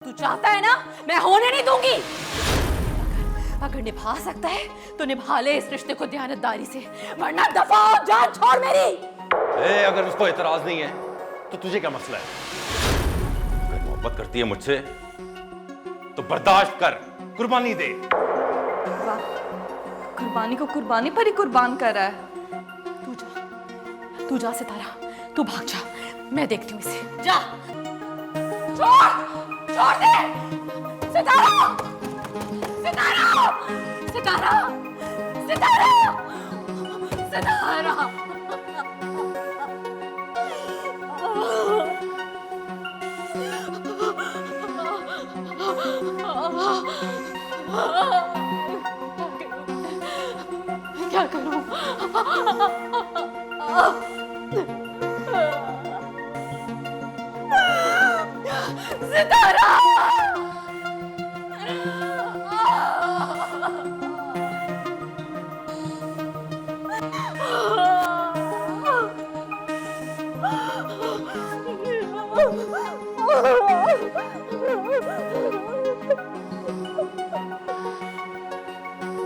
तू चाहता है ना, मैं होने नहीं दूंगी। अगर निभा सकता है तो निभा ले इस रिश्ते को दयानतदारी से, वरना दफा हो, जान छोड़ मेरी। अगर उसको एतराज नहीं है तो तुझे क्या मसला है? अगर मोहब्बत करती है मुझसे तो बर्दाश्त कर, कुर्बानी दे। वाह, कुर्बानी को कुर्बानी पर ही कुर्बान कर रहा है। तू जा सितारा, तू भाग जा, मैं देखती हूँ इसे। जा, छोड़ दे। सितारा, सितारा, सितारा, सितारा, सितारा। क्या करूं? सितारा!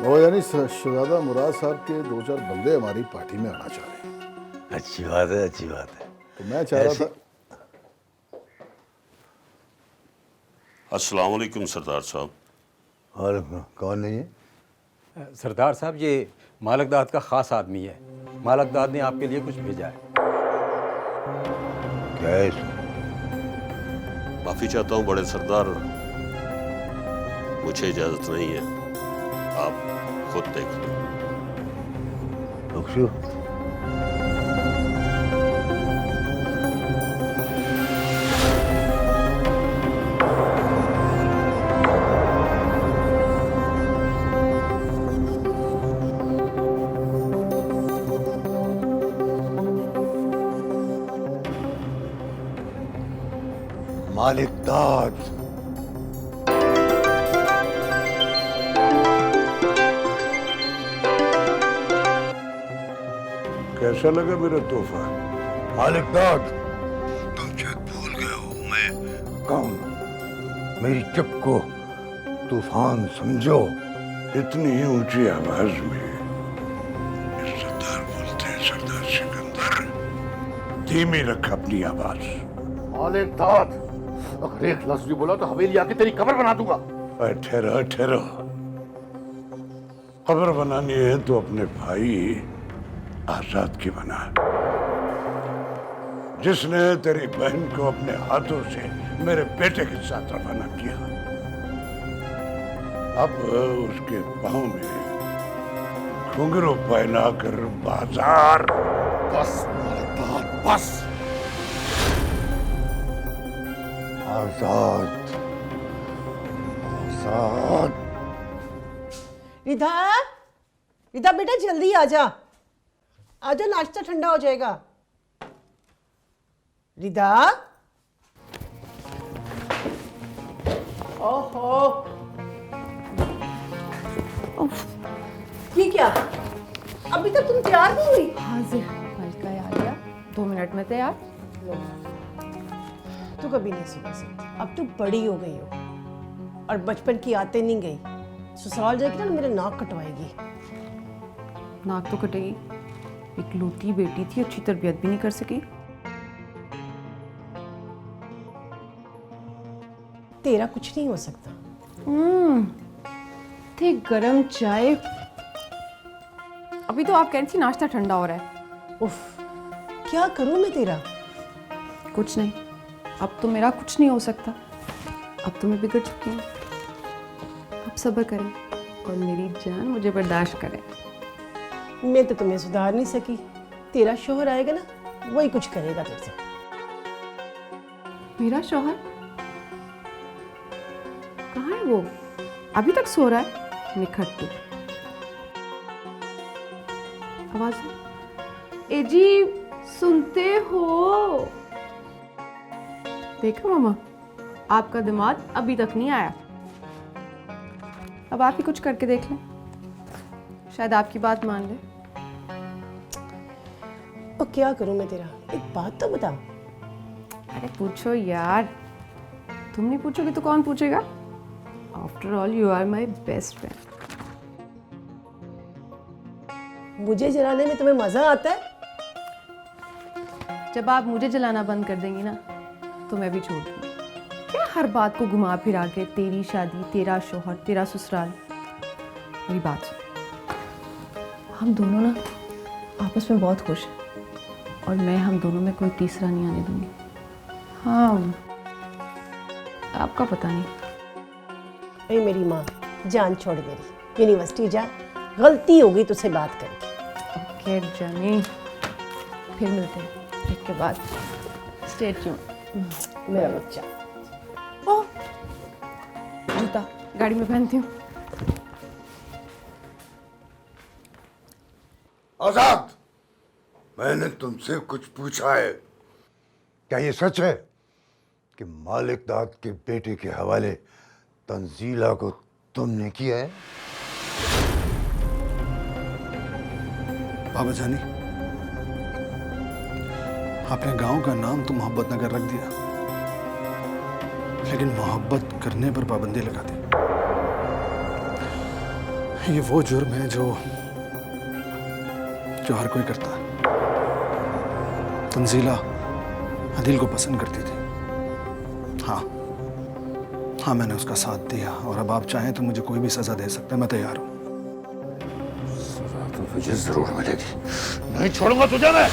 वो यानी शहजादा मुराद साहब के दो चार बंदे हमारी पार्टी में आना चाह रहे हैं। अच्छी बात है, अच्छी बात है। तो मैं चाह रहा था। अस्सलाम वालेकुम सरदार साहब। और कौन नहीं है? सरदार साहब, ये मालकदाद का ख़ास आदमी है। मालकदाद ने आपके लिए कुछ भेजा है। क्या है इसमें? माफ़ी चाहता हूँ बड़े सरदार, मुझे इजाज़त नहीं है, आप खुद देख लो। बख्शो। मालिकदाद, कैसा लगा मेरा तोहफा? मालिकदाद, तुम शायद भूल गए हो मैं कौन। मेरी चुप को तूफान समझो। इतनी ऊंची आवाज में सरदार बोलते हैं सरदार सिकंदर। धीमी रख अपनी आवाज। मालिकदाद, अगर एक लफ्ज भी बोला तो हवेली आके तेरी कब्र बना दूंगा। ठहरो ठहरो, खबर बनानी है तो अपने भाई आजाद की बना, जिसने तेरी बहन को अपने हाथों से मेरे बेटे के साथ रवाना किया। अब उसके पांव में घुंघरू पहना कर बाजार। बस मालिकदाद, बस। आजाद, आजाद। रिधा, रिधा बेटा जल्दी आजा, आजा, नाश्ता ठंडा हो जाएगा। रिधा, ओहो, ये क्या? अभी तक तुम तैयार नहीं हुई? हाजिर हल्का आ गया, 2 मिनट में तैयार। तू कभी नहीं सुन सकती, अब तू बड़ी हो गई हो और बचपन की आते नहीं गई। ससुराल जाके ना मेरे नाक कटवाएगी। नाक तो कटेगी, इकलौती बेटी थी, अच्छी तरबियत भी नहीं कर सकी। तेरा कुछ नहीं हो सकता। थे गरम चाय। अभी तो आप कह रही थी नाश्ता ठंडा हो रहा है। उफ, क्या करूं मैं तेरा? कुछ नहीं, अब तो मेरा कुछ नहीं हो सकता। अब तो मैं बिगड़ चुकी हूँ। अब सब्र करें और मेरी जान मुझे बर्दाश्त करे। मैं तो तुम्हें सुधार नहीं सकी। तेरा शोहर आएगा ना, वही कुछ करेगा तेरे से। मेरा शौहर कहाँ है? वो अभी तक सो रहा है। निखट्टू, आवाज ए जी, सुनते हो? देखो मामा, आपका दिमाग अभी तक नहीं आया। अब आप ही कुछ करके देख लें, शायद आपकी बात मान ले। और क्या करूं मैं तेरा? एक बात तो बता। अरे पूछो यार, तुम नहीं पूछोगे तो कौन पूछेगा? After all you are my best friend. मुझे जलाने में तुम्हें मजा आता है? जब आप मुझे जलाना बंद कर देंगी ना तो मैं भी छोड़ दूंगी। क्या हर बात को घुमा फिरा के तेरी शादी, तेरा शोहर, तेरा ससुराल। मेरी बात सुन, हम दोनों ना आपस में बहुत खुश हैं और मैं हम दोनों में कोई तीसरा नहीं आने दूंगी। हाँ, आपका पता नहीं। अरे मेरी माँ, जान छोड़ मेरी, यूनिवर्सिटी जा, गलती होगी तुझसे बात करके। ओके जानी, फिर मिलते हैं ब्रेक के बाद। स्टे ट्यून मेरा बच्चा। ओह, जूता गाड़ी में पहनती हूँ। आजाद, मैंने तुमसे कुछ पूछा है। क्या ये सच है कि मालिक दाद के बेटे के हवाले तंजीला को तुमने किया है? बाबा जानी, आपने गांव का नाम तो मोहब्बत नगर रख दिया, लेकिन मोहब्बत करने पर पाबंदी लगा दी। ये वो जुर्म है जो हर कोई करता है। तंजीला अदिल को पसंद करती थी। हाँ, मैंने उसका साथ दिया और अब आप चाहें तो मुझे कोई भी सजा दे सकते हैं। मैं तैयार हूं। सजा तो तुझे जरूर मिलेगी। नहीं छोड़ूंगा तुझे मैं।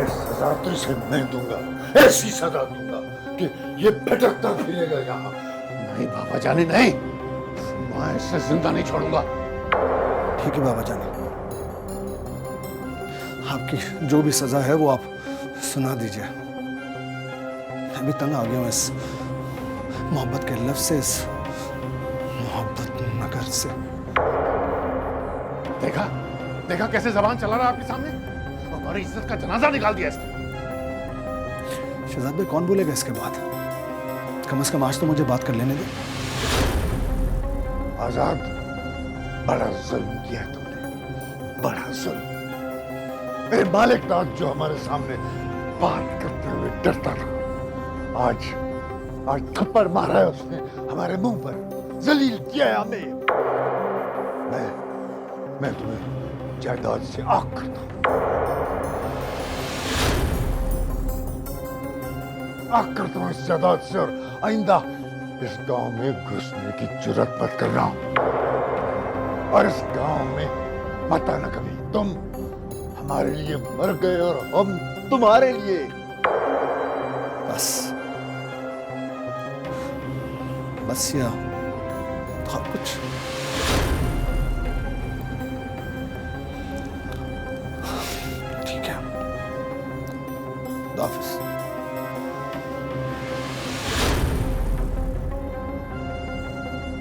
सजा तो इसे मैं दूंगा, ऐसी सजा दूंगा कि ये भटकता फिरेगा यहाँ। नहीं बाबा जानी, नहीं, मैं इसे जिंदा नहीं छोड़ूंगा। ठीक है बाबा जानी, आपकी जो भी सजा है वो आप सुना दीजिए। मैं भी तंग आ गया हूं इस मोहब्बत के लफ्ज से, इस मोहब्बत नगर से। देखा कैसे जबान चला रहा है आपके सामने? हमारी इज्जत का जनाजा निकाल दिया इसने। शहजाद भाई, कौन बोलेगा इसके बाद? कम से कम आज तो मुझे बात कर लेने दे। आजाद, बड़ा जुल्म किया तुमने, बड़ा जुल्म। मेरे मालिक दाद जो हमारे सामने बात करते हुए डरता था, आज थप्पड़ मारा है उसने हमारे मुंह पर, जलील किया है हमें। मैं तुम्हें जायदाद से आग करता हूं, आग करता हूं इस जायदाद से, और आइंदा इस गांव में घुसने की जुर्रत मत करना, और इस गांव में मत आना कभी। तुम हमारे लिए मर गए और हम तुम्हारे लिए। बस या और कुछ? ठीक है, हाफिज।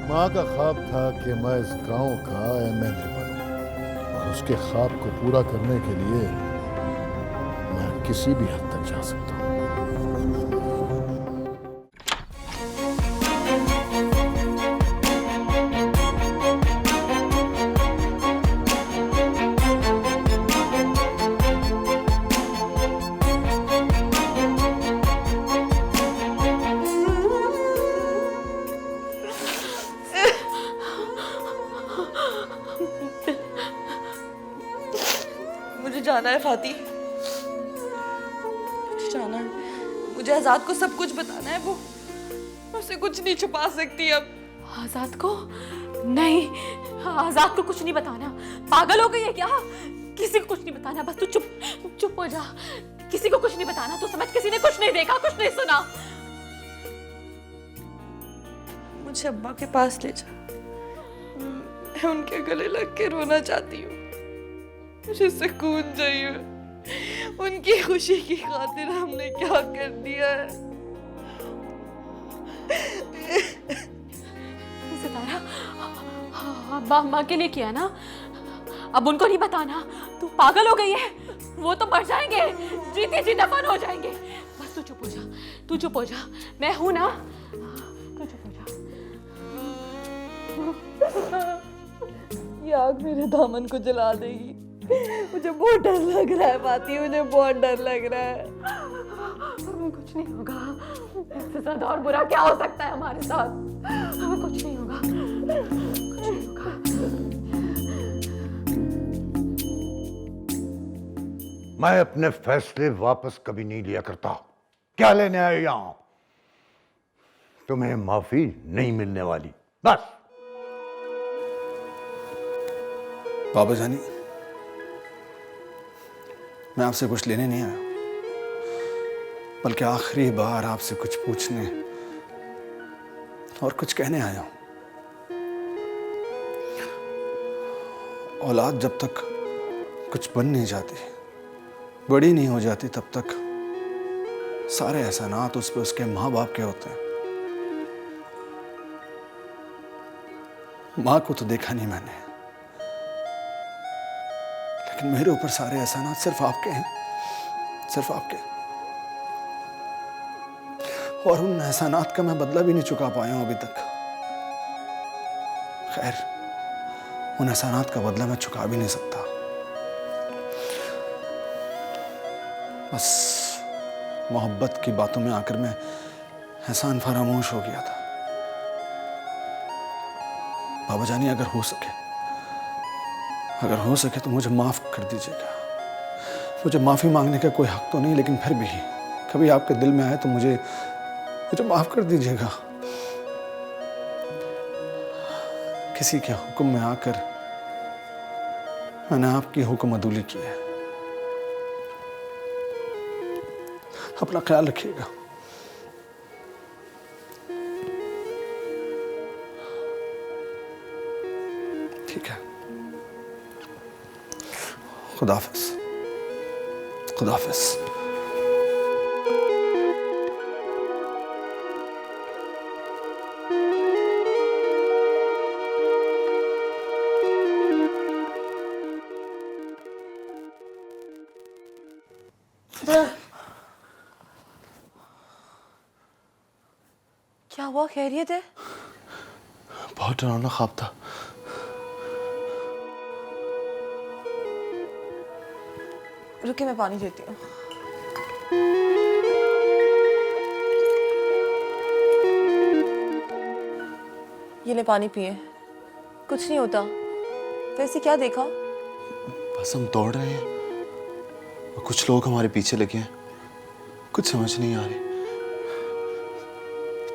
माँ का ख्वाब था कि मैं इस गांव का एमएलए बनूं, और उसके ख्वाब को पूरा करने के लिए मैं किसी भी हद तक जा सकता हूँ। मुझे जाना है फाती, मुझे जाना है। मुझे आजाद को सब कुछ बताना है। वो उसे कुछ नहीं छुपा सकती अब। आजाद को नहीं, आजाद को कुछ नहीं बताना। पागल हो गई है क्या? किसी को कुछ नहीं बताना, बस तू चुप हो जा। किसी को कुछ नहीं बताना, तू समझ? किसी ने कुछ नहीं देखा, कुछ नहीं सुना। मुझे अब्बा के पास ले जा, मैं उनके गले लग के रोना चाहती हूँ। मुझे सुकून चाहिए। उनकी खुशी की खातिर हमने क्या कर दिया है? सितारा, अब्बा अम्मा के लिए किया ना, अब उनको नहीं बताना। तू पागल हो गई है। वो तो मर जाएंगे, जीते जी दफन हो जाएंगे। बस तू चुप हो जा, तू चुप हो जा। मैं हूं ना, तू चुप हो जा। ये आग मेरे दामन को जला देगी। मुझे बहुत डर लग रहा है फाती, मुझे बहुत डर लग रहा है। कुछ नहीं होगा। इससे ज्यादा और बुरा क्या हो सकता है हमारे साथ? कुछ नहीं होगा, कुछ नहीं होगा। मैं अपने फैसले वापस कभी नहीं लिया करता। क्या लेने आए यहां? तुम्हें माफी नहीं मिलने वाली, बस। बाबा जानी, मैं आपसे कुछ लेने नहीं आया, बल्कि आखिरी बार आपसे कुछ पूछने और कुछ कहने आया हूं। औलाद जब तक कुछ बन नहीं जाती, बड़ी नहीं हो जाती, तब तक सारे एहसानात उस पे उसके माँ बाप के होते हैं। माँ को तो देखा नहीं मैंने, लेकिन मेरे ऊपर सारे एहसानात सिर्फ आपके हैं, सिर्फ आपके। और उन एहसानात का मैं बदला भी नहीं चुका पाया हूं अभी तक। खैर, उन एहसानात का बदला मैं चुका भी नहीं सकता। बस मोहब्बत की बातों में आकर मैं एहसान फरामोश हो गया था। बाबा जानी, अगर हो सके तो मुझे माफ कर दीजिएगा। मुझे माफी मांगने का कोई हक तो नहीं, लेकिन फिर भी कभी आपके दिल में आए तो मुझे माफ कर दीजिएगा। किसी के हुक्म में आकर मैंने आपकी हुक्म अदूली की है। अपना ख्याल रखिएगा। ठीक है, खुदा हाफिज। खुदा हाफिज। क्या हुआ? खैरियत है? बहुत डरावना ख्वाब था। रुकिए, मैं पानी देती हूँ। ये ले, पानी पिए। कुछ नहीं होता। वैसे क्या देखा? बस हम दौड़ रहे हैं और कुछ लोग हमारे पीछे लगे हैं। कुछ समझ नहीं आ रही,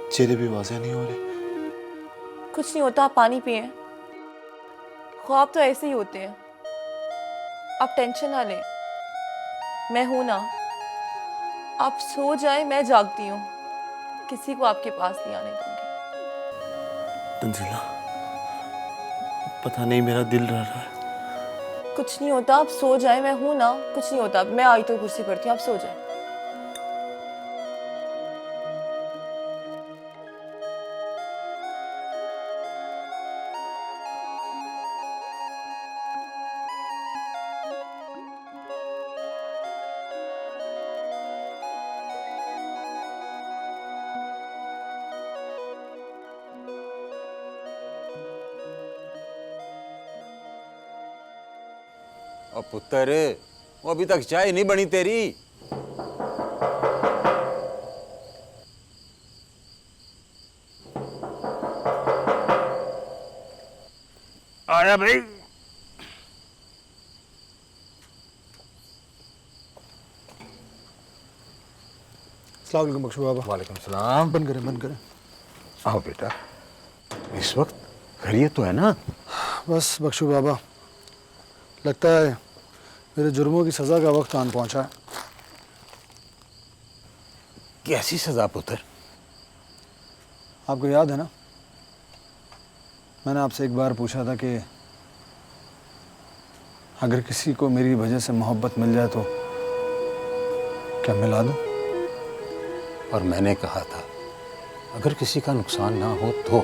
चेहरे भी वाज़ेह नहीं हो रहे। कुछ नहीं होता, आप पानी पिए। ख्वाब तो ऐसे ही होते हैं, आप टेंशन ना लें। मैं हूं ना, आप सो जाए, मैं जागती हूँ। किसी को आपके पास नहीं आने दूंगी। तंजीला, पता नहीं मेरा दिल रह रहा है। कुछ नहीं होता, आप सो जाए, मैं हूं ना, कुछ नहीं होता। मैं आई तो कुर्सी पड़ती हूँ, आप सो जाए। और पुत्र, वो अभी तक चाय नहीं बनी तेरी। आया भाई। अस्सलाम वालेकुम बख्शू बाबा। वालेकुम सलाम। बंद करें। आओ बेटा, इस वक्त खैरियत तो है ना? बस बख्शू बाबा, लगता है मेरे जुर्मों की सज़ा का वक्त आन पहुंचा है। कैसी सजा पुत्र? आपको याद है ना, मैंने आपसे एक बार पूछा था कि अगर किसी को मेरी वजह से मोहब्बत मिल जाए तो क्या मिला दूं? और मैंने कहा था अगर किसी का नुकसान ना हो तो।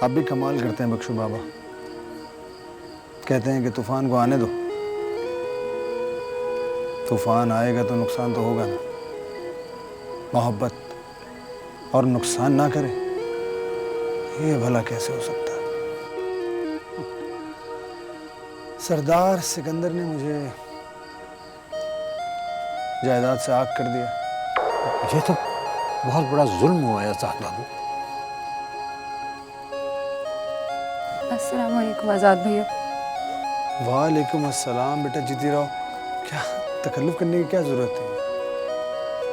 आप भी कमाल करते हैं बख्शू बाबा। कहते हैं कि तूफान को आने दो, तूफान आएगा तो नुकसान तो होगा ना। मोहब्बत और नुकसान ना करे, ये भला कैसे हो सकता है? सरदार सिकंदर ने मुझे जायदाद से आग कर दिया। ये तो बहुत बड़ा जुल्म हुआ है आजाद बाबू। अस्सलाम वालेकुम आजाद भैया। वालेकुम अस्सलाम। बेटा जीती रहो। क्या तकल्लुफ करने की क्या ज़रूरत है?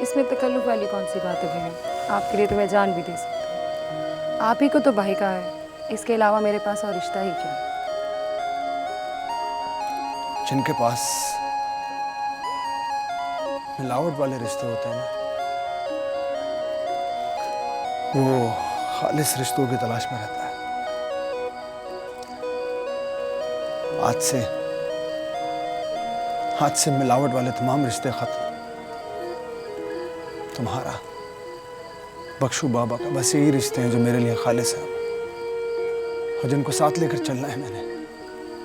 इसमें तकल्लुफ वाली कौन सी बात है भैया? आपके लिए तो मैं जान भी दे सकती हूँ। आप ही को तो भाई का है, इसके अलावा मेरे पास और रिश्ता ही क्या है? जिनके पास मिलावट वाले रिश्ते होते हैं ना, वो खालिस रिश्तों की तलाश में रहता है। आज से मिलावट वाले तमाम रिश्ते खत्म। तुम्हारा बख्शू बाबा का बस यही रिश्ते हैं जो मेरे लिए खालिस हैं और जिनको साथ लेकर चलना है मैंने।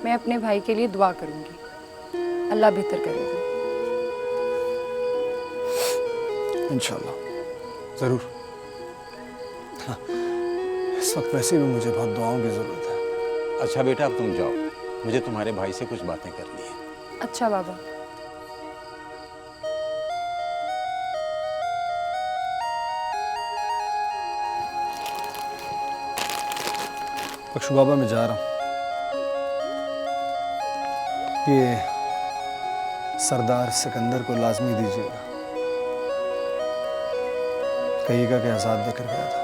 मैं अपने भाई के लिए दुआ करूंगी, अल्लाह बेहतर करेगा। इंशाल्लाह ज़रूर। हाँ, इस वक्त वैसे भी मुझे बहुत दुआओं की ज़रूरत है। अच्छा बेटा, अब तुम जाओ, मुझे तुम्हारे भाई से कुछ बातें करनी है। अच्छा बाबा। बख्शू बाबा, मैं जा रहा हूँ। ये सरदार सिकंदर को लाजमी दीजिएगा, कहिएगा कि आज़ाद देकर गया था।